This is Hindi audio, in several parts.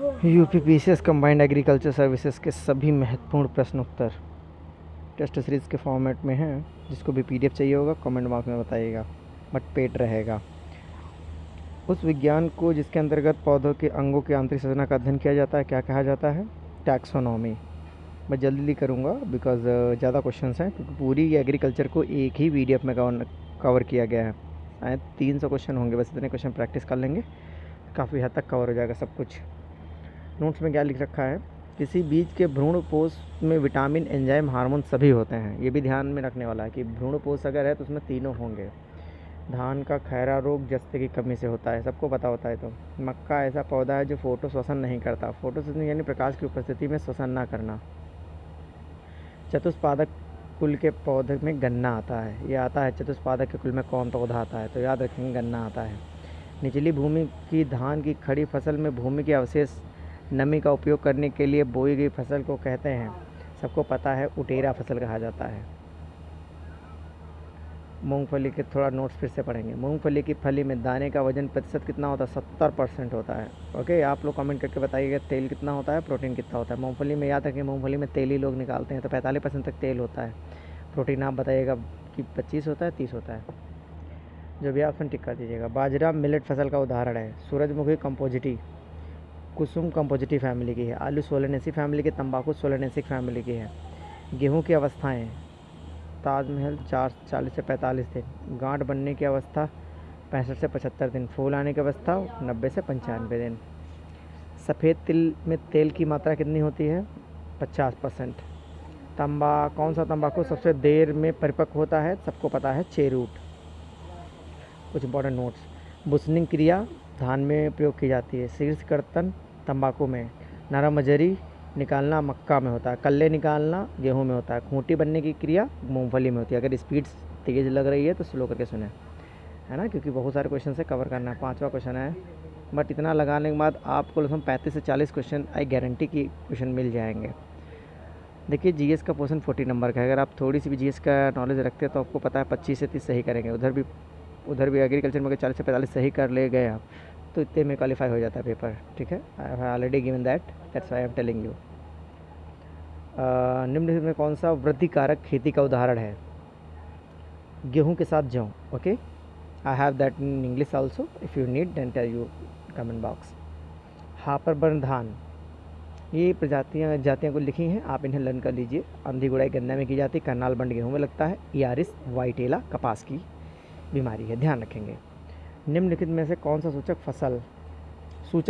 यूपीपीसीएस कंबाइंड एग्रीकल्चर सर्विसेज के सभी महत्वपूर्ण प्रश्न उत्तर टेस्ट सीरीज़ के फॉर्मेट में हैं। जिसको भी पीडीएफ चाहिए होगा कमेंट बॉक्स में बताइएगा, बट पेड रहेगा। उस विज्ञान को जिसके अंतर्गत पौधों के अंगों की आंतरिक संरचना का अध्ययन किया जाता है क्या कहा जाता है? टैक्सोनॉमी। मैं जल्दी करूँगा बिकॉज ज़्यादा क्वेश्चंस हैं, क्योंकि पूरी एग्रीकल्चर को एक ही पीडीएफ में कवर किया गया है। शायद 300 क्वेश्चन होंगे, बस इतने क्वेश्चन प्रैक्टिस कर लेंगे काफ़ी हद तक कवर हो जाएगा सब कुछ। नोट्स में क्या लिख रखा है? किसी बीज के भ्रूणपोष में विटामिन, एंजाइम, हार्मोन सभी होते हैं। ये भी ध्यान में रखने वाला है कि भ्रूणपोष अगर है तो उसमें तीनों होंगे। धान का खैरा रोग जस्ते की कमी से होता है, सबको पता होता है। तो मक्का ऐसा पौधा है जो फोटो श्वसन नहीं करता। फोटोसिंथेसिस यानी प्रकाश की उपस्थिति में श्वसन ना करना। चतुष्पादक कुल के पौधे में गन्ना आता है। ये आता है चतुष्पादक के कुल में कौन पौधा आता है? तो याद रखेंगे गन्ना आता है। निचली भूमि की धान की खड़ी फसल में भूमि के अवशेष नमी का उपयोग करने के लिए बोई गई फसल को कहते हैं, सबको पता है, उटेरा फसल कहा जाता है। मूंगफली के थोड़ा नोट्स फिर से पढ़ेंगे। मूंगफली की फली में दाने का वजन प्रतिशत कितना होता है? 70% होता है। ओके, आप लोग कमेंट करके बताइएगा तेल कितना होता है, प्रोटीन कितना होता है। मूंगफली में याद रखें, मूंगफली में तेल ही लोग निकालते हैं, तो 45% तक तेल होता है। प्रोटीन आप बताइएगा कि 25 होता है, 30 होता है। जो भी ऑप्शन टिक कर दीजिएगा। बाजरा मिलेट फसल का उदाहरण है। सूरजमुखी कंपोजिटी कुसुम कंपोजिटी फैमिली की है। आलू सोलेनेसी फैमिली की, तंबाकू सोलेनेसिक फैमिली की है। गेहूं की अवस्थाएं, ताजमहल 40 से 45 दिन। गांठ बनने की अवस्था 65 से 75 दिन। फूल आने की अवस्था 90 से 95 दिन। सफ़ेद तिल में तेल की मात्रा कितनी होती है? 50%। कौन सा तंबाकू सबसे देर में परिपक्व होता है? सबको पता है, चेरूट। कुछ इंपॉर्टेंट नोट्स। बुसनिंग क्रिया धान में प्रयोग की जाती है। शीर्ष कर्तन तंबाकू में। नरम मजरी निकालना मक्का में होता है। कल्ले निकालना गेहूं में होता है। खूंटी बनने की क्रिया मूंगफली में होती है। अगर स्पीड तेज़ लग रही है तो स्लो करके सुने, है ना, क्योंकि बहुत सारे क्वेश्चन से कवर करना है। 5वां क्वेश्चन है, बट इतना लगाने के बाद आपको लगभग 35 से 40 क्वेश्चन आई गारंटी की क्वेश्चन मिल जाएंगे। देखिए, जीएस का पोर्शन 40 नंबर का है। अगर आप थोड़ी सी भी जीएस का नॉलेज रखते हैं तो आपको पता है 25 से 30 सही करेंगे। उधर भी एग्रीकल्चर में अगर 40 से 45 सही कर ले गए आप तो इतने में क्वालिफाई हो जाता है पेपर। ठीक है, I have already given that's why I am telling you. निम्नलिखित में कौन सा वृद्धि कारक खेती का उदाहरण है? गेहूं के साथ जौ। Okay, I have that in English also, if you need then tell you comment box. हापर बर्न धान, ये जातियाँ को लिखी हैं, आप इन्हें लर्न कर लीजिए। अंधी गुड़ाई गन्ना में की जाती है। करनाल बंड गेहूँ में लगता है। यारिस वाइटेला कपास की बीमारी है, ध्यान रखेंगे। निम्नलिखित में से कौन सा सूचक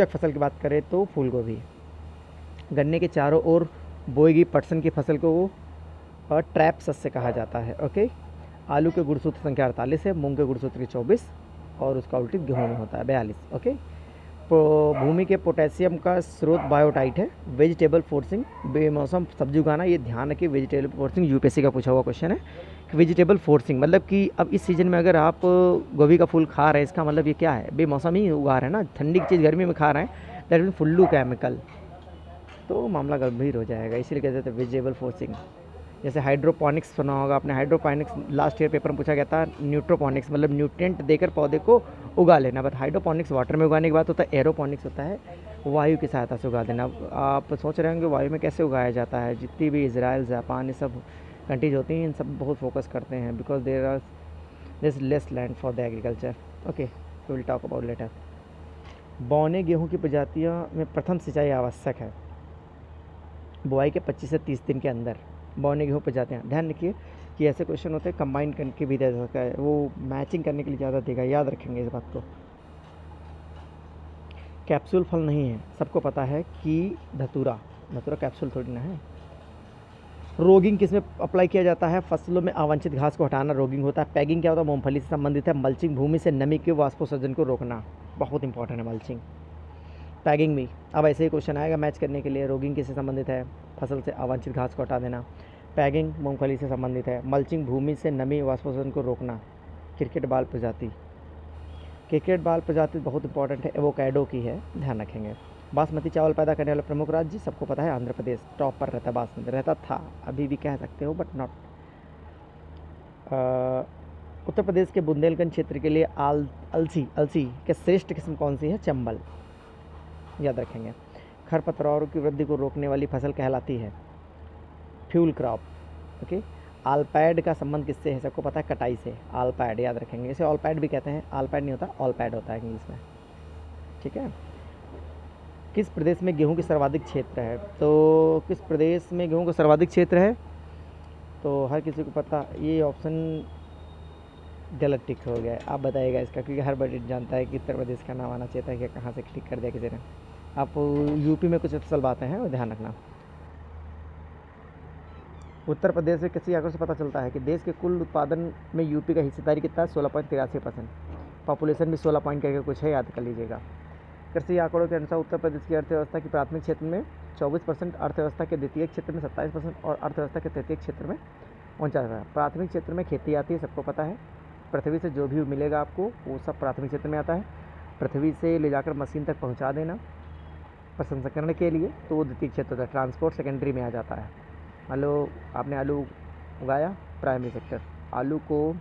फसल की बात करें तो फूल गोभी। गन्ने के चारों ओर बोई गई पटसन की फसल को ट्रैप सस्य कहा जाता है। ओके, आलू के गुणसूत्र संख्या 48 है। मूंग के गुणसूत्र 24 और उसका उल्टी गेहूँ में होता है 42। ओके, भूमि के पोटेशियम का स्रोत बायोटाइट है। वेजिटेबल फोर्सिंग, बेमौसम सब्जी उगाना। ये ध्यान रखिए, वेजिटेबल फोर्सिंग यूपीएससी का पूछा हुआ क्वेश्चन है। वेजिटेबल फोर्सिंग मतलब कि अब इस सीज़न में अगर आप गोभी का फूल खा रहे हैं, इसका मतलब ये क्या है? बेमौसम ही उगा रहे हैं ना, ठंडी की चीज़ गर्मी में खा रहे हैं, दैट मीन फुल्लू केमिकल, तो मामला गंभीर हो जाएगा। इसीलिए कहते हैं वेजिटेबल फोर्सिंग। जैसे हाइड्रोपोनिक्स सुना होगा आपने। हाइड्रोपोनिक्स लास्ट ईयर पेपर में पूछा गया था। न्यूट्रोपोनिक्स मतलब न्यूट्रिएंट देकर पौधे को उगा लेना, बट हाइड्रोपोनिक्स वाटर में उगाने के बाद होता है। एरोपोनिक्स होता है वायु की सहायता से उगा देना। आप सोच रहे होंगे वायु में कैसे उगाया जाता है? जितनी भी इजराइल, जापान, ये सब कंट्रीज होती हैं, इन सब बहुत फोकस करते हैं, because there is less land for the agriculture. Okay, will talk about later. बौने गेहूँ की प्रजातियों में प्रथम सिंचाई आवश्यक है। बुआई के 25 से 30 दिन के अंदर बौने गेहूँ प्रजातियाँ। ध्यान रखिए कि ऐसे क्वेश्चन होते हैं कंबाइन करके भी दे सकता है, वो मैचिंग करने के लिए ज़्यादा देगा, याद रखेंगे इस बात को। कैप्सूल फल नहीं है, सबको पता है कि धतूरा कैप्सूल थोड़ी ना है। रोगिंग किस में अप्लाई किया जाता है? फसलों में अवांछित घास को हटाना रोगिंग होता है। पैगिंग क्या होता है? मूंगफली से संबंधित है। मल्चिंग भूमि से नमी के वाष्पोत्सर्जन को रोकना, बहुत इंपॉर्टेंट है मल्चिंग। पैगिंग भी अब ऐसे ही क्वेश्चन आएगा मैच करने के लिए। रोगिंग किससे संबंधित है? फसल से अवांछित घास को हटा देना। पैगिंग मूंगफली से संबंधित है। मल्चिंग भूमि से नमी वाष्पोत्सर्जन को रोकना। क्रिकेट बाल प्रजाति बहुत इंपॉर्टेंट है, एवोकैडो की है, ध्यान रखेंगे। बासमती चावल पैदा करने वाला प्रमुख राज्य सबको पता है, आंध्र प्रदेश टॉप पर रहता है। बासमती रहता था, अभी भी कह सकते हो बट नॉट। उत्तर प्रदेश के बुंदेलखंड क्षेत्र के लिए अलसी के श्रेष्ठ किस्म कौन सी है? चंबल, याद रखेंगे। खरपतवारों की वृद्धि को रोकने वाली फसल कहलाती है? Fuel crop. ओके। आलपैड का संबंध किससे है? सबको पता है, कटाई से। आलपैड याद रखेंगे, इसे ऑलपैड भी कहते हैं। आलपैड नहीं होता, ऑलपैड होता है इंग्लिश में। ठीक है। किस प्रदेश में गेहूं की सर्वाधिक क्षेत्र है? तो किस प्रदेश में गेहूं का सर्वाधिक क्षेत्र है? तो हर किसी को पता, ये ऑप्शन गलत टिक हो गया है। आप बताइएगा इसका, क्योंकि हर बड़ी जानता है कि उत्तर प्रदेश का नाम आना चाहिए था, कि कहाँ से क्लिक कर दिया किसी ने। आप यूपी में कुछ अफसल बातें हैं, वो ध्यान रखना। उत्तर प्रदेश से कृषि आंकड़ों से पता चलता है कि देश के कुल उत्पादन में यूपी का हिस्सेदारी कितना है? 16.83%। पॉपुलेशन भी 16 पॉइंट करके कुछ है, याद कर लीजिएगा। कृषि आंकड़ों के अनुसार उत्तर प्रदेश की अर्थव्यवस्था की प्राथमिक क्षेत्र में 24%, अर्थव्यवस्था के द्वितीय क्षेत्र में 27% और अर्थव्यवस्था के तृतीय क्षेत्र में 49%। प्राथमिक क्षेत्र में खेती आती है, सबको पता है। पृथ्वी से जो भी मिलेगा आपको वो सब प्राथमिक क्षेत्र में आता है। पृथ्वी से ले जाकर मशीन तक पहुंचा देना प्रसंस्करण के लिए, तो वो द्वितीय क्षेत्र होता है। ट्रांसपोर्ट सेकेंडरी में आ जाता है। मान लो आपने आलू उगाया, प्राइमरी सेक्टर। आलू को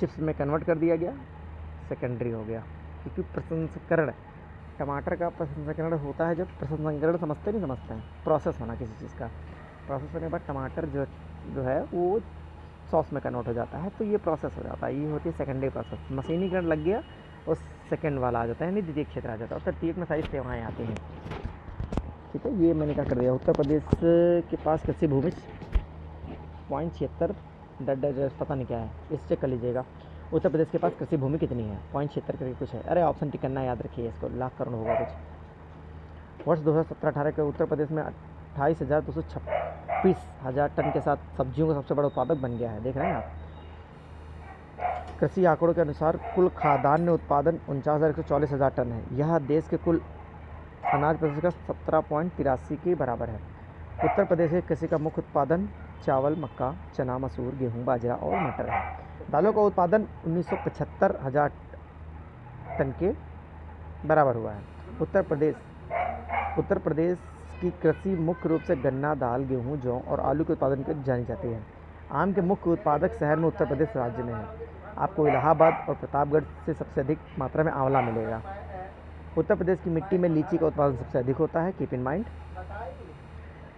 चिप्स में कन्वर्ट कर दिया गया, सेकेंडरी हो गया। क्योंकि प्रसंस्करण, टमाटर का प्रसंस्करण होता है जब, प्रसंस्करण समझते नहीं समझते हैं, प्रोसेस होना किसी चीज़ का। प्रोसेस होने के बाद टमाटर जो है वो सॉस में कन्वर्ट हो जाता है, तो ये प्रोसेस हो जाता है। ये होती है सेकेंडरी प्रोसेस। मशीनीकरण लग गया और सेकेंड वाला आ जाता है, यानी द्वितीय क्षेत्र आ जाता है। और तृतीय में सारी सेवाएँ आती हैं। ठीक है, ये मैंने क्या कर दिया। उत्तर प्रदेश के पास कृषि भूमि 0.76 पता नहीं क्या है, इस चेक कर लीजिएगा। उत्तर प्रदेश के पास कृषि भूमि कितनी है? 0.76 करके कुछ है। अरे ऑप्शन टिक करना याद रखिए इसको, लाख करोड़ होगा कुछ। वर्ष 2017-18 के उत्तर प्रदेश में 28,236,000 टन के साथ सब्जियों का सबसे बड़ा उत्पादक बन गया है। देख रहे हैं आप। कृषि आंकड़ों के अनुसार कुल खाद्यान्न उत्पादन 49,144,000 टन है। यह देश के कुल अनाज प्रतिशत का 17.83 के बराबर है। उत्तर प्रदेश के कृषि का मुख्य उत्पादन चावल, मक्का, चना, मसूर, गेहूं, बाजरा और मटर है। दालों का उत्पादन 1975,000 टन के बराबर हुआ है। उत्तर प्रदेश की कृषि मुख्य रूप से गन्ना, दाल, गेहूं, जौ और आलू के उत्पादन के लिए जानी जाती है। आम के मुख्य उत्पादक शहर में उत्तर प्रदेश राज्य में है। आपको इलाहाबाद और प्रतापगढ़ से सबसे अधिक मात्रा में आंवला मिलेगा। उत्तर प्रदेश की मिट्टी में लीची का उत्पादन सबसे अधिक होता है, कीप इन माइंड।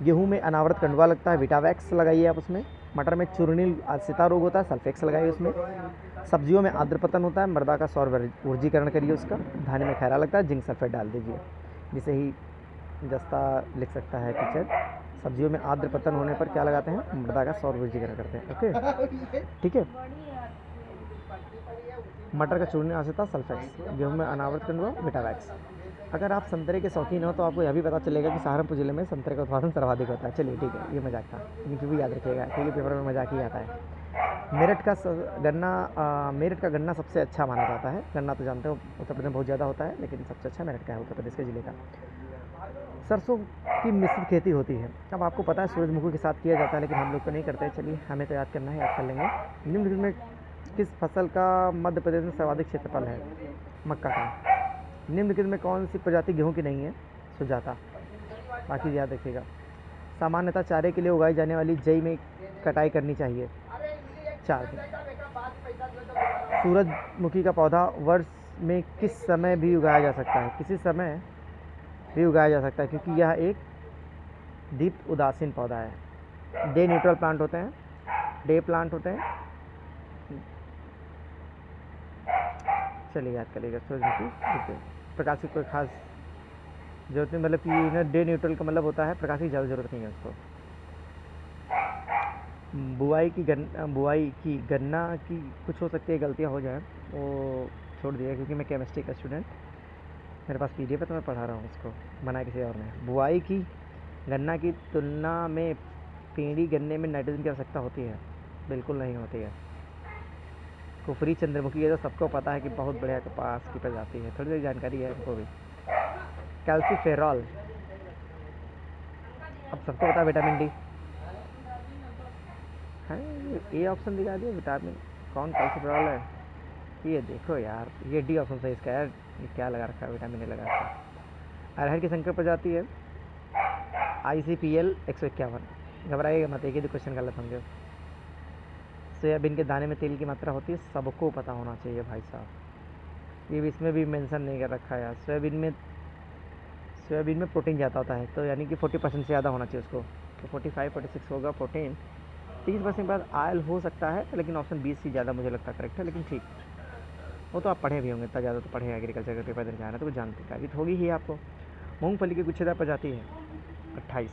गेहूं में अनावृत कंडुआ लगता है, विटावैक्स लगाइए आप उसमें। मटर में चूर्णील आसिता रोग होता है, सल्फेक्स लगाइए उसमें। सब्जियों में आर्द्रपतन होता है, मृदा का सौर ऊर्जीकरण करिए उसका। धान में खैरा लगता है, जिंक सल्फेट डाल दीजिए। जिसे ही जस्ता लिख सकता है टीचर। सब्जियों में आर्द्रपतन होने पर क्या लगाते हैं? मृदा का सौर ऊर्जीकरण करते हैं। ओके, ठीक है। मटर का चूर्ण आसिता, सल्फेक्स। गेहूं में अनावृत कंडुआ, विटावैक्स। अगर आप संतरे के शौकीन हो तो आपको यह भी पता चलेगा कि सहारनपुर जिले में संतरे का उत्पादन सर्वाधिक होता है। चलिए ठीक है, ये मजाक था, लेकिन फिर भी याद रखिएगा क्योंकि पेपर में मजाक ही आता है। मेरठ का गन्ना सबसे अच्छा माना जाता है। गन्ना तो जानते हो उत्तर प्रदेश में बहुत ज़्यादा होता है, लेकिन सबसे अच्छा मेरठ का है, उत्तर प्रदेश के ज़िले का। सरसों की मिश्रित खेती होती है। अब आपको पता है सूरजमुखी के साथ किया जाता है, लेकिन हम लोग तो नहीं करते। चलिए, हमें तो याद करना है, याद कर लेंगे। निम्नलिखित में किस फसल का मध्य प्रदेश में सर्वाधिक क्षेत्रफल है? मक्का का। निम्नलिखित में कौन सी प्रजाति गेहूं की नहीं है? सुजाता। बाकी याद रखिएगा। सामान्यतः चारे के लिए उगाई जाने वाली जई में कटाई करनी चाहिए 4 दिन। सूरजमुखी का पौधा वर्ष में किस समय भी उगाया जा सकता है? किसी समय भी उगाया जा सकता है, क्योंकि यह एक दीप्त उदासीन पौधा है। डे न्यूट्रल प्लांट होते हैं, डे प्लांट होते हैं। चलिए याद करिएगा, सूरजमुखी प्रकाश की कोई खास जरूरत नहीं, मतलब कि डे न्यूट्रल का मतलब होता है प्रकाश की ज़्यादा ज़रूरत नहीं है उसको। बुआई की गन्ना की कुछ हो सकती है गलतियाँ हो जाए, वो छोड़ दिया क्योंकि मैं केमिस्ट्री का स्टूडेंट, मेरे पास पीडीएफ है तो मैं पढ़ा रहा हूँ उसको, बनाया किसी और ने। बुआई की गन्ना की तुलना में पीढ़ी गन्ने में नाइट्रोजन की आवश्यकता होती है? बिल्कुल नहीं होती है। कुफरी चंद्रमुखी है, तो सबको पता है कि बहुत बढ़िया कपास की प्रजाति है, थोड़ी सी जानकारी है उनको भी। कैल्सीफेरॉल, अब सबको पता है विटामिन डी है। ए ऑप्शन दिखा दिया, विटामिन कौन कैल्सीफेरॉल है? ये देखो यार, ये डी ऑप्शन सही इसका यार। ये क्या लगा रखा है? विटामिन ए लगा रखा है। अरहर की संकर प्रजाति है ICPL 151। घबराइएगा मत, एक ही क्वेश्चन गलत होंगे। सोयाबीन के दाने में तेल की मात्रा होती है, सबको पता होना चाहिए भाई साहब। ये भी इसमें भी मेंशन नहीं कर रखा है यार। सोयाबीन में प्रोटीन ज़्यादा होता है, तो यानी कि 40% से ज़्यादा होना चाहिए उसको, तो 45-46 होगा प्रोटीन। 30% के बाद आयल हो सकता है, लेकिन ऑप्शन 20 ही ज़्यादा मुझे लगता है करेक्ट है। लेकिन ठीक, वो तो आप पढ़े भी होंगे, इतना ज़्यादा तो पढ़े एग्रीकल्चर का पेपर देने जाना तो कुछ जानते का भी तो होगी ही आपको। मूंगफली की गुच्छेदार प्रजाति है 28।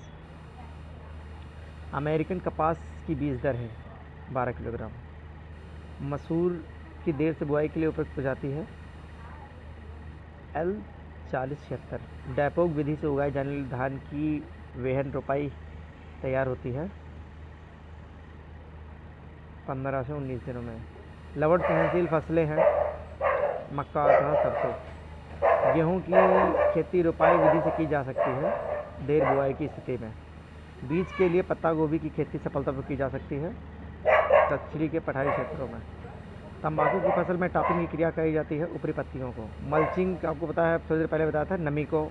अमेरिकन कपास की बीज दर है 12 किलोग्राम। मसूर की देर से बुआई के लिए उपयुक्त प्रजाति है L4076। डैपोग विधि से उगाए जाने वाले धान की वेहन रोपाई तैयार होती है 15 से 19 दिनों में। लवण सहनशील फसलें हैं मक्का तथा सरसों। गेहूं की खेती रोपाई विधि से की जा सकती है देर बुआई की स्थिति में। बीज के लिए पत्ता गोभी की खेती सफलतापूर्वक की जा सकती है दक्षिणी के पठारी क्षेत्रों में। तंबाकू की फसल में टॉपिंग की क्रिया करी जाती है ऊपरी पत्तियों को। मल्चिंग आपको पता है, थोड़ी देर पहले बताया था, नमी को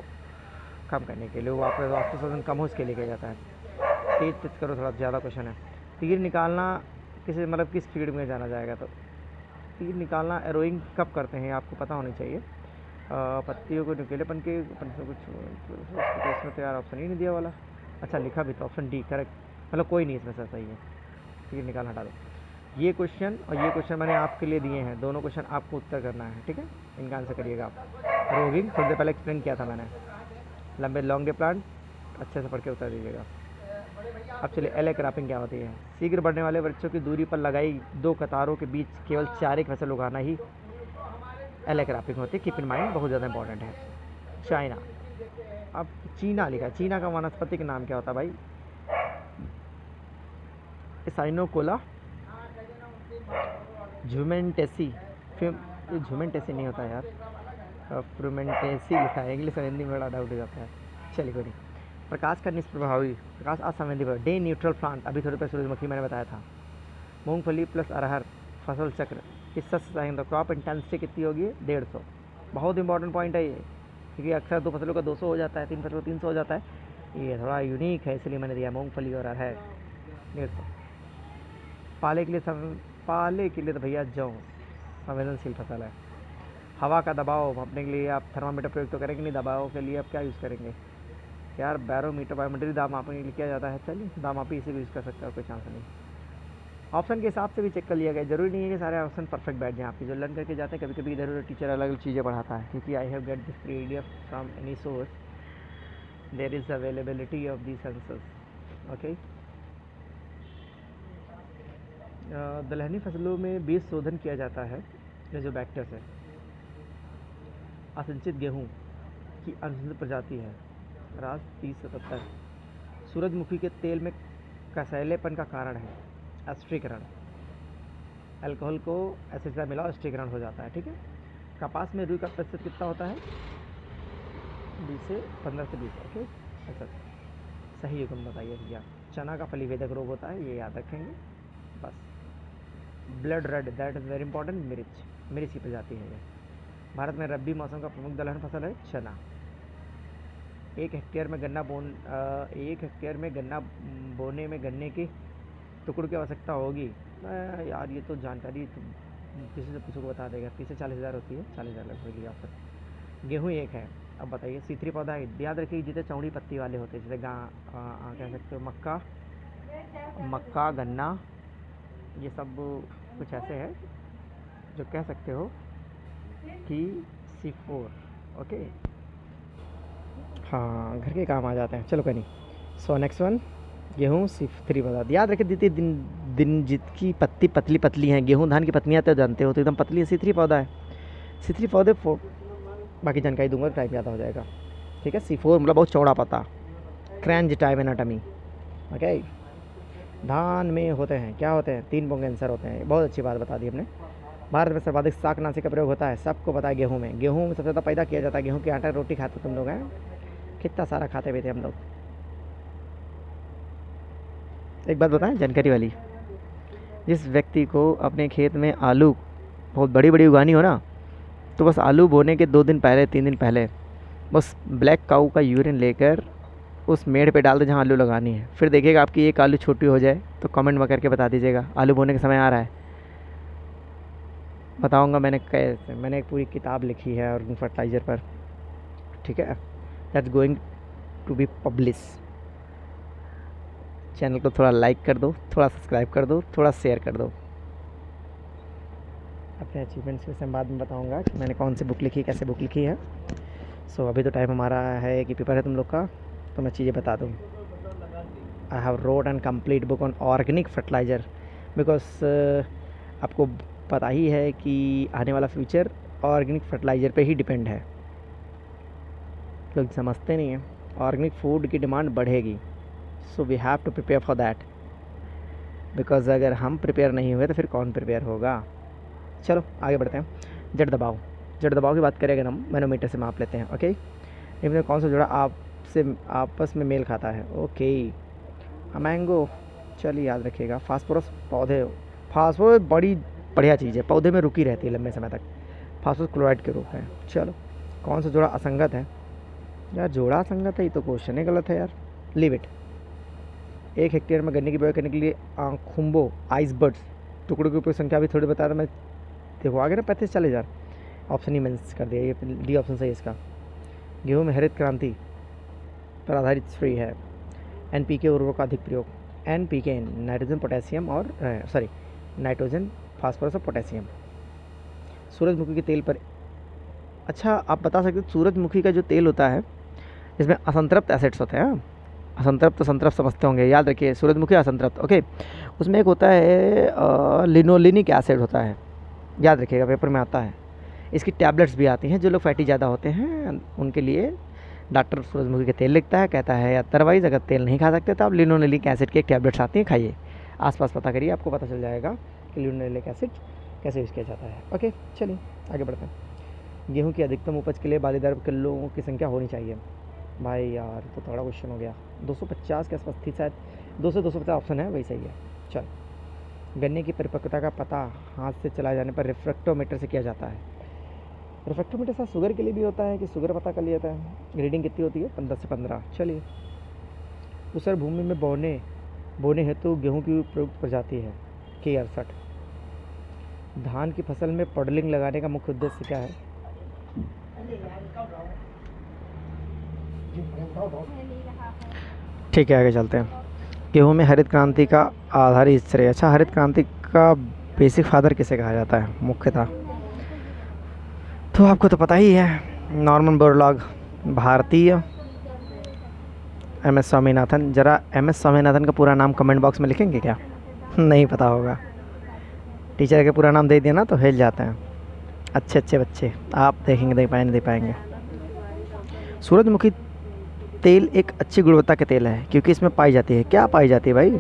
कम करने के लिए, वो आपका वाष्पोत्सर्जन कम हो उसके लिए किया जाता है। तेज करो, थोड़ा ज़्यादा क्वेश्चन है। तीर निकालना किसी मतलब किस फील्ड में जाना जाएगा, तो तीर निकालना एरोइंग कब करते हैं आपको पता होनी चाहिए। पत्तियों को नुकीलेपन के कुछ इसमें तो यार ऑप्शन ही नहीं दिया वाला। अच्छा लिखा भी तो ऑप्शन डी करेक्ट, मतलब कोई नहीं इसमें सही है। तीर निकालना हटा दो। ये क्वेश्चन और ये क्वेश्चन मैंने आपके लिए दिए हैं, दोनों क्वेश्चन आपको उत्तर करना है, ठीक है। इनका आंसर करिएगा आप। रोविंग थोड़ी देर पहले एक्सप्लेन किया था मैंने। लंबे लॉन्ग डे प्लांट अच्छे से पढ़ के उत्तर दीजिएगा। अब चलिए एले क्रॉपिंग क्या होती है। शीघ्र बढ़ने वाले वृक्षों की दूरी पर लगाई 2 कतारों के बीच केवल 4 एक फसल उगाना ही एले क्रॉपिंग होती है। कीप इन माइंड, बहुत ज़्यादा इंपॉर्टेंट है। चाइना, अब चीना लिखा है, चीना का वनस्पति का नाम क्या होता है भाई। साइनोकोला झुमेंटेसी, झुमेंटेसी नहीं होता यार, फ्रूमेंटेसी लिखा है। इंग्लिश और हिंदी में बड़ा डाउट हो जाता है। चलिए कोई नहीं। प्रकाश का निष्प्रभावी, प्रकाश असंवेदी, डे न्यूट्रल प्लांट, अभी थोड़े पहले सूरजमुखी मैंने बताया था। मूंगफली प्लस अरहर फसल चक्र किस शस्य चाहिए, क्रॉप इंटेंसिटी कितनी होगी 150। बहुत इंपॉर्टेंट पॉइंट है ये, क्योंकि अक्सर 2 फसलों का 200 हो जाता है, 3 फसलों का 300 हो जाता है। ये थोड़ा यूनिक है इसलिए मैंने दिया मूंगफली और अरहर 150। पाले के लिए तो भैया जौ संवेदनशील फसल है। हवा का दबाव मापने के लिए आप थर्मामीटर प्रयोग तो करेंगे नहीं, दबाव के लिए आप क्या यूज़ करेंगे यार, बैरोमीटर, बायोमीटर दाम मापने के लिए किया जाता है। चलिए दाम मापी इसे भी यूज़ कर सकते हो, कोई चांस नहीं। ऑप्शन के हिसाब से भी चेक कर लिया गया, जरूरी नहीं है कि सारे ऑप्शन परफेक्ट बैठ जाएँ आपकी। जो लर्न करके जाते हैं कभी कभी इधर उधर टीचर अलग अलग चीज़ें पढ़ाता है, क्योंकि I have get this PDF from any source, there is availability of this answers. Okay, दलहनी फसलों में बीज शोधन किया जाता है मेसोबैक्टर से। असिंचित गेहूं की अनुशंसित प्रजाति है राज 3077। सूरजमुखी के तेल में कसैलेपन का कारण है अस्ट्रीकरण, अल्कोहल को एसिड से मिला अस्ट्रीकरण हो जाता है, ठीक है। कपास में रुई का प्रतिशत कितना होता है 20 से 15 से 20। ओके, अच्छा सही युग्म बताइए भैया। चना का फलीभेदक रोग होता है, ये याद रखेंगे बस। Blood red, that is very important, मिर्च की प्रजाति है ये। भारत में रबी मौसम का प्रमुख दलहन फसल है चना। 1 हेक्टेयर में गन्ना बोने में गन्ने की टुकड़ों की आवश्यकता होगी। यार ये तो जानकारी तो किसी से पूछो को बता देगा। 30 से 40 हज़ार होती है, 40 हज़ार लगभग लिया ऑप्शन। गेहूँ एक है। अब बताइए C3 पौधा है, याद रखिए जितने चौड़ी पत्ती वाले होते हैं, जैसे कह सकते हो मक्का गन्ना, ये सब कुछ ऐसे है जो कह सकते हो कि C4। ओके, हाँ घर के काम आ जाते हैं। चलो कोई नहीं। सो नेक्स्ट वन, गेहूँ C3 पौधा। याद रखिए दीदी दिन जितकी पत्ती पतली पतली हैं, गेहूँ धान की पत्तियाँ तो जानते हो तो एकदम पतली है, C3 पौधा है। C3 पौधे बाकी जानकारी दूंगा, टाइम ज़्यादा हो जाएगा, ठीक है। C4 मतलब बहुत चौड़ा पत्ता, क्रैंज टाइप एनाटमी। ओके, धान में होते हैं, क्या होते हैं 3 पोंगेंसर होते हैं। बहुत अच्छी बात बता दी हमने। भारत में सर्वाधिक शाकनाशी का प्रयोग होता है, सबको पता है। गेहूँ में सबसे ज़्यादा पैदा किया जाता है। गेहूँ के आटा रोटी खाते तुम लोग हैं, कितना सारा खाते भी थे हम लोग। एक बात बताएं जानकारी वाली, जिस व्यक्ति को अपने खेत में आलू बहुत बड़ी बड़ी उगानी हो ना, तो बस आलू बोने के 2 दिन पहले 3 दिन पहले बस ब्लैक काऊ का यूरिन लेकर उस मेड़ पे डाल दे जहाँ आलू लगानी है। फिर देखिएगा आपकी एक आलू छोटी हो जाए तो कमेंट में करके बता दीजिएगा आलू बोने का समय आ रहा है। बताऊंगा मैंने कैसे, मैंने एक पूरी किताब लिखी है ऑर्गेनिक फर्टिलाइज़र पर, ठीक है। That's going to be publish. Channel को थोड़ा लाइक कर दो, थोड़ा सब्सक्राइब कर दो, थोड़ा शेयर कर दो। अपने अचीवमेंट्स के बाद में बताऊंगा कि मैंने कौन सी बुक लिखी, कैसे बुक लिखी है। सो अभी तो टाइम हमारा है कि पेपर है तुम लोग का, तो मैं चीज़ें बता दूँ। I have wrote and complete book on organic fertiliser because आपको पता ही है कि आने वाला फ्यूचर ऑर्गेनिक फर्टिलाइज़र पे ही डिपेंड है। लोग समझते नहीं हैं, ऑर्गेनिक फूड की डिमांड बढ़ेगी। So we have to prepare for that, because अगर हम प्रिपेयर नहीं हुए तो फिर कौन प्रिपेयर होगा। चलो आगे बढ़ते हैं। जड़ दबाव, जड़ दबाव की बात करें अगर हम मैनोमीटर से माप लेते हैं। ओके, इनमें कौन सा जोड़ा आपस में मेल खाता है। ओके, मैंगो, चलिए याद रखिएगा। फास्फोरस पौधे, फास्फोरस बड़ी बढ़िया चीज़ है, पौधे में रुकी रहती है लंबे समय तक, फास्फोरस क्लोराइड के रूप में। चलो, कौन सा जोड़ा असंगत है। यार जोड़ा असंगत है, ये तो क्वेश्चन ही गलत है यार। Leave it. 1 हेक्टेयर में गन्ने की बुआई करने के लिए खुम्बो आइसबर्ड्स टुकड़ों की उपयोग संख्या भी थोड़ी बता रहा मैं। देखो आगे ना 35-40,000 ऑप्शन ही मेंस कर दिया, ये डी ऑप्शन सही है इसका। गेहूँ में हरित क्रांति पर आधारित फ्री है। NPK उर्वरक का अधिक प्रयोग। NPK नाइट्रोजन पोटेशियम और नाइट्रोजन फास्फोरस और पोटेशियम। सूरजमुखी के तेल पर, अच्छा आप बता सकते हो सूरजमुखी का जो तेल होता है इसमें असंतृप्त एसिड्स होते हैं। असंतृप्त तो संतृप्त समझते होंगे, याद रखिए सूरजमुखी असंतृप्त। ओके, उसमें एक होता है लिनोलिनिक एसिड होता है, याद रखिएगा पेपर में आता है। इसकी टैबलेट्स भी आती हैं, जो लोग फैटी ज़्यादा होते हैं उनके लिए डॉक्टर सूरजमुखी के तेल लिखता है, कहता है अदरवाइज़ अगर तेल नहीं खा सकते तो आप लिनोलिनिक एसिड की एक टैबलेट्स आती हैं, खाइए। आसपास पता करिए, आपको पता चल जाएगा कि लिनोलिनिक एसिड कैसे यूज़ किया जाता है। ओके चलिए आगे बढ़ते हैं। गेहूँ की अधिकतम उपज के लिए बालीदार किलों की संख्या होनी चाहिए। भाई यार तो थोड़ा क्वेश्चन हो गया, 250 के आसपास थी शायद, 200-250 ऑप्शन है, वही सही है। चल, गन्ने की परिपक्वता का पता हाथ से चलाए जाने पर रिफ्रैक्टोमीटर से किया जाता है। रिफ्रैक्टोमीटर साथ शुगर के लिए भी होता है कि शुगर पता कर लिया जाता है। रीडिंग कितनी होती है, 15 से 15। चलिए, ऊसर भूमि में बोने हेतु गेहूँ की प्रयुक्त प्रजाति है K68। धान की फसल में पॉडलिंग लगाने का मुख्य उद्देश्य क्या है। ठीक है आगे चलते हैं। गेहूँ में हरित क्रांति का आधारित श्रेय। अच्छा, हरित क्रांति का बेसिक फादर किसे कहा जाता है मुख्यतः, तो आपको तो पता ही है, नॉर्मन बोरलॉग, भारतीय, MS स्वामीनाथन। ज़रा MS स्वामीनाथन का पूरा नाम कमेंट बॉक्स में लिखेंगे क्या, नहीं पता होगा। टीचर का पूरा नाम दे दिया ना तो हिल जाते हैं अच्छे बच्चे, आप देखेंगे दे पाएंगे। सूरजमुखी तेल एक अच्छी गुणवत्ता के तेल है क्योंकि इसमें पाई जाती है, क्या पाई जाती है भाई,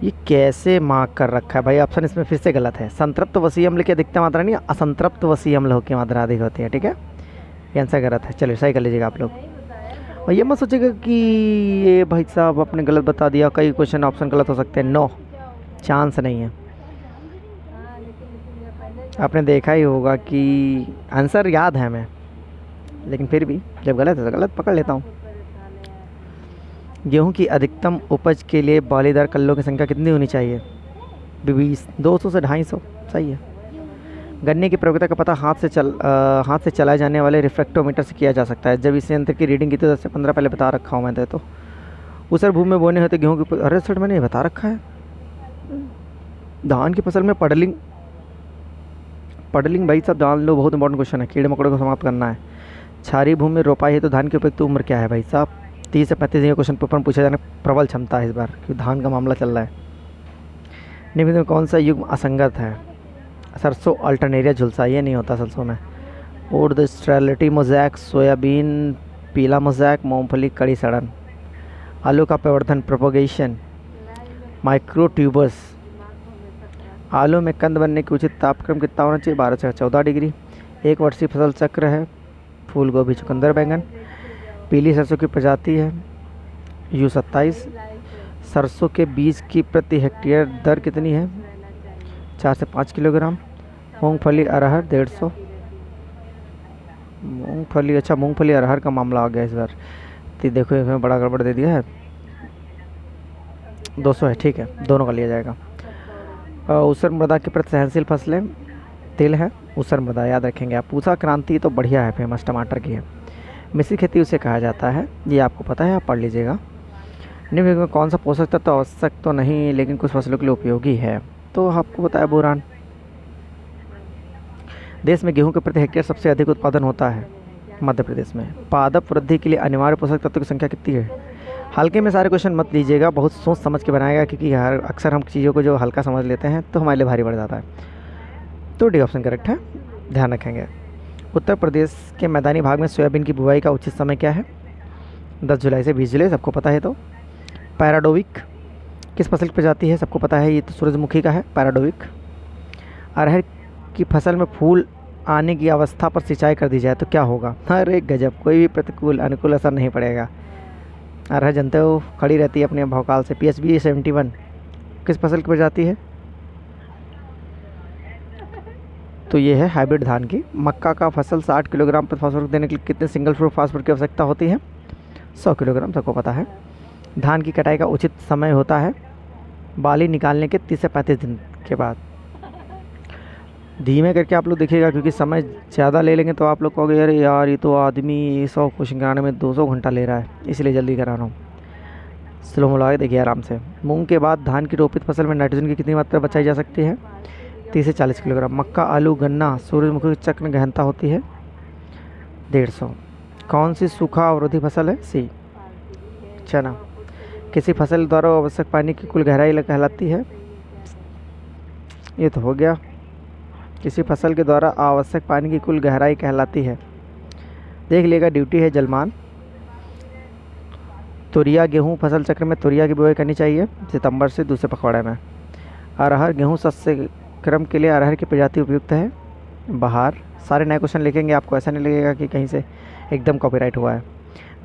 ये कैसे मार्क कर रखा है भाई। ऑप्शन इसमें फिर से गलत है। संतृप्त वसीय अम्ल की अधिकतम मात्रा नहीं, असंतृप्त वसीय अम्ल की मात्रा अधिक होती है। ठीक है, ये आंसर गलत है। चलिए सही कर लीजिएगा आप लोग, और ये मत सोचिएगा कि ये भाई साहब आपने गलत बता दिया, कई क्वेश्चन ऑप्शन गलत हो सकते हैं। नो, चांस नहीं है। आपने देखा ही होगा कि आंसर याद है हमें, लेकिन फिर भी जब गलत है तो गलत पकड़ लेता हूँ। गेहूं की अधिकतम उपज के लिए बालीदार कल्लों की संख्या कितनी होनी चाहिए। 20, 200 से 250, सही है। गन्ने की प्रयोगिता का पता हाथ से चलाए जाने वाले रिफ्रैक्टोमीटर से किया जा सकता है। जब इस यंत्र की रीडिंग की तो 10 से 15 पहले बता रखा हूँ मैंने तो। ऊसर भूमि में बोने होते गेहूँ की, अरे सर मैंने बता रखा है। धान की फसल में पडलिंग भाई साहब जान लो, बहुत इंपॉर्टेंट क्वेश्चन है, कीड़े मकोड़े को समाप्त करना है। क्षारीय भूमि में रोपाई है तो धान की उपयुक्त उम्र क्या है भाई साहब। 30 से 35 दिन का क्वेश्चन पेपर में पूछा जाने प्रबल क्षमता है इस बार, क्योंकि धान का मामला चल रहा है। निम्न में कौन सा युग्म असंगत है। सरसों अल्टरनेरिया झुलसा, ये नहीं होता सरसों में। उर्द स्ट्रेलिटी मोजैक, सोयाबीन पीला मोजैक, मूंगफली कड़ी सड़न। आलू का प्रवर्धन प्रोपोगेशन, माइक्रो ट्यूबर्स। आलू में कंद बनने की उचित तापक्रम कितना होना चाहिए, 12 से 14 डिग्री। 1 वर्षीय फसल चक्र है, फूल गोभी चुकंदर बैंगन। पीली सरसों की प्रजाति है U27। सरसों के बीज की प्रति हेक्टेयर दर कितनी है, 4 से 5 किलोग्राम। मूंगफली अरहर 150। मूंगफली, अच्छा मूंगफली अरहर का मामला आ गया इस बार, तो देखो इसमें बड़ा गड़बड़ दे दिया है। 200 है, ठीक है, दोनों का लिया जाएगा। ऊसर मृदा की प्रति सहनशील फसलें तिल है, ऊसर मृदा याद रखेंगे आप। पूसा क्रांति तो बढ़िया है, फेमस टमाटर की है। मिश्रित खेती उसे कहा जाता है, ये आपको पता है, आप पढ़ लीजिएगा। निम्न में कौन सा पोषक तत्व आवश्यक तो नहीं लेकिन कुछ फसलों के लिए उपयोगी है, तो आपको बताया बोरान। देश में गेहूं के प्रति हेक्टेयर सबसे अधिक उत्पादन होता है मध्य प्रदेश में। पादप वृद्धि के लिए अनिवार्य पोषक तत्वों की संख्या कितनी है? हल्के में सारे क्वेश्चन मत लीजिएगा, बहुत सोच समझ के बनाएगा, क्योंकि हर अक्सर हम चीज़ों को जो हल्का समझ लेते हैं तो हमारे लिए भारी पड़ जाता है। तो डी ऑप्शन करेक्ट है, ध्यान रखेंगे। उत्तर प्रदेश के मैदानी भाग में सोयाबीन की बुआई का उचित समय क्या है? 10 जुलाई से 20 जुलाई, सबको पता है। तो पैराडोविक किस फसल की प्रजाति है? सबको पता है, ये तो सूरजमुखी का है पैराडोविक। अरहर की फसल में फूल आने की अवस्था पर सिंचाई कर दी जाए तो क्या होगा? अरे गजब, कोई भी प्रतिकूल अनुकूल असर नहीं पड़ेगा। अरहर जानते हो खड़ी रहती है अपने भौकाल से। PSB 71 किस फसल की प्रजाति है? तो ये है हाइब्रिड धान की। मक्का का फसल 60 किलोग्राम प्रति फास्फोरस देने के लिए कितने सिंगल फ्लोर फास्फोरस की आवश्यकता होती है? 100 किलोग्राम, सबको पता है। धान की कटाई का उचित समय होता है बाली निकालने के 30 से 35 दिन के बाद। धीमे करके आप लोग देखिएगा, क्योंकि समय ज़्यादा ले लेंगे तो आप लोग कहोगे अरे यार ये तो आदमी 100 क्वेश्चन कराने में 200 घंटा ले रहा है, इसलिए जल्दी करा रहा हूँ। स्लो मिला के देखिए आराम से। मूंग के बाद धान की रोपित फसल में नाइट्रोजन की कितनी मात्रा बचाई जा सकती है? 30 से 40 किलोग्राम। मक्का, आलू, गन्ना, सूरजमुखी की चक्र गहनता होती है 150। कौन सी सूखा अवरोधी फसल है? सी, चना। किसी फसल द्वारा आवश्यक पानी की कुल गहराई कहलाती है? ये तो हो गया। किसी फसल के द्वारा आवश्यक पानी की कुल गहराई कहलाती है? देख लेगा, ड्यूटी है जलमान। तुरिया गेहूं फसल चक्र में तुरिया की बुआई करनी चाहिए सितंबर से दूसरे पखवाड़े में। अरहर गेहूं शस्य क्रम के लिए अरहर की प्रजाति उपयुक्त है? बहार। सारे नए क्वेश्चन लिखेंगे, आपको ऐसा नहीं लगेगा कि कहीं से एकदम कॉपीराइट हुआ है।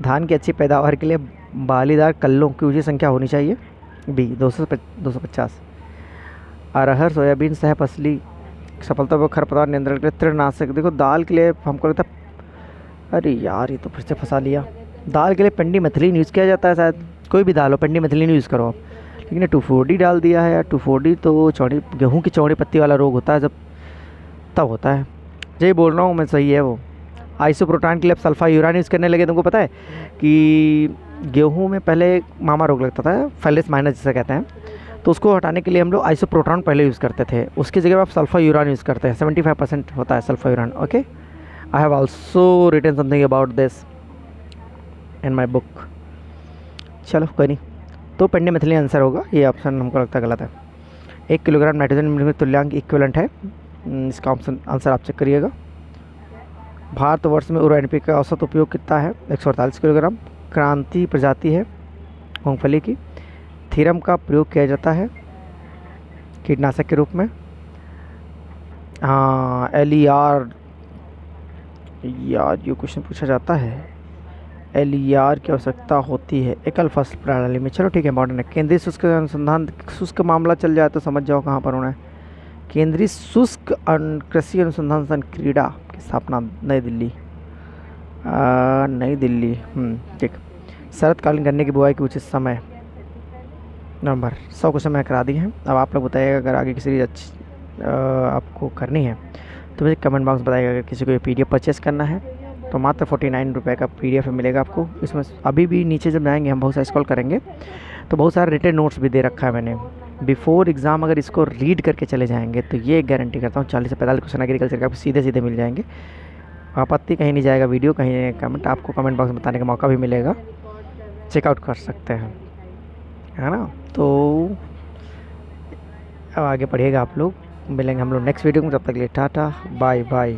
धान की अच्छी पैदावार के लिए बालीदार कल्लों की ऊंची संख्या होनी चाहिए? बी, 250। अरहर सोयाबीन सह फसली सफलतापूर्वक खरपतवार नियंत्रण के लिए तृणनाशक, देखो दाल के लिए हमको लगता है, अरे यार ये तो फिर से फंसा लिया। दाल के लिए पेंडीमेथिलीन यूज़ किया जाता है शायद, कोई भी दाल हो पेंडीमेथिलीन यूज़ करो आप। लेकिन ये 2,4-D डाल दिया है यार। 2,4-D तो चौड़ी गेहूँ की चौड़ी पत्ती वाला रोग होता है, जब तब होता है। यही बोल रहा हूँ मैं, सही है वो। आइसोप्रोटान के लिए अब सल्फा यूरान यूज़ करने लगे। तुमको पता है कि गेहूँ में पहले मामा रोग लगता था, फैलेस माइनस जिसे कहते हैं, तो उसको हटाने के लिए हम लोग आइसोप्रोटान पहले यूज़ करते थे, उसकी जगह आप सल्फा यूरान यूज़ करते हैं। 75% होता है सल्फा यूरान। Okay, I have also written something about this in my book. चलो कोई नहीं, तो पेंडीमेथिलीन आंसर होगा, ये ऑप्शन हमको लगता है गलत है। 1 किलोग्राम नाइट्रोजन में तुल्यांक इक्विवेलेंट है, इसका ऑप्शन आंसर आप चेक करिएगा। भारतवर्ष में उर्वरक NPK का औसत उपयोग कितना है? 148 किलोग्राम। क्रांति प्रजाति है मूंगफली की। थीरम का प्रयोग किया जाता है कीटनाशक के रूप में। हाँ, LER, यार ये क्वेश्चन पूछा जाता है, LER की आवश्यकता होती है एकल फसल प्रणाली में। चलो ठीक है, मॉडर्न है। केंद्रीय शुष्क अनुसंधान, शुष्क मामला चल जाए तो समझ जाओ कहाँ पर होना है। केंद्रीय शुष्क कृषि अनुसंधान संघ क्रीड़ा की स्थापना नई दिल्ली, नई दिल्ली। ठीक। शरतकालीन गन्ने की बुआई की उचित समय? नवंबर। 100 क्वेश्चन मैंने करा दिए हैं। अब आप लोग बताइएगा अगर आगे किसी अच्छी आपको करनी है तो मुझे कमेंट बॉक्स बताइएगा। अगर किसी को ये PDF परचेस करना है तो मात्र 49 रुपये का PDF मिलेगा आपको। इसमें अभी भी नीचे जब जाएंगे हम बहुत सारा स्क्रॉल करेंगे तो बहुत सारे रिटन नोट्स भी दे रखा है मैंने बिफोर एग्ज़ाम। अगर इसको रीड करके चले जाएंगे तो ये गारंटी करता हूँ 40 से 45 क्वेश्चन एग्रीकल्चर के आपको सीधे सीधे मिल जाएंगे। आपत्ति कहीं नहीं जाएगा, वीडियो कहीं कमेंट, आपको कमेंट बॉक्स में बताने का मौका भी मिलेगा, चेकआउट कर सकते हैं, है ना। तो अब आगे पढ़िएगा आप लोग, मिलेंगे हम लोग नेक्स्ट वीडियो में। तब तक के लिए टाटा बाय बाय।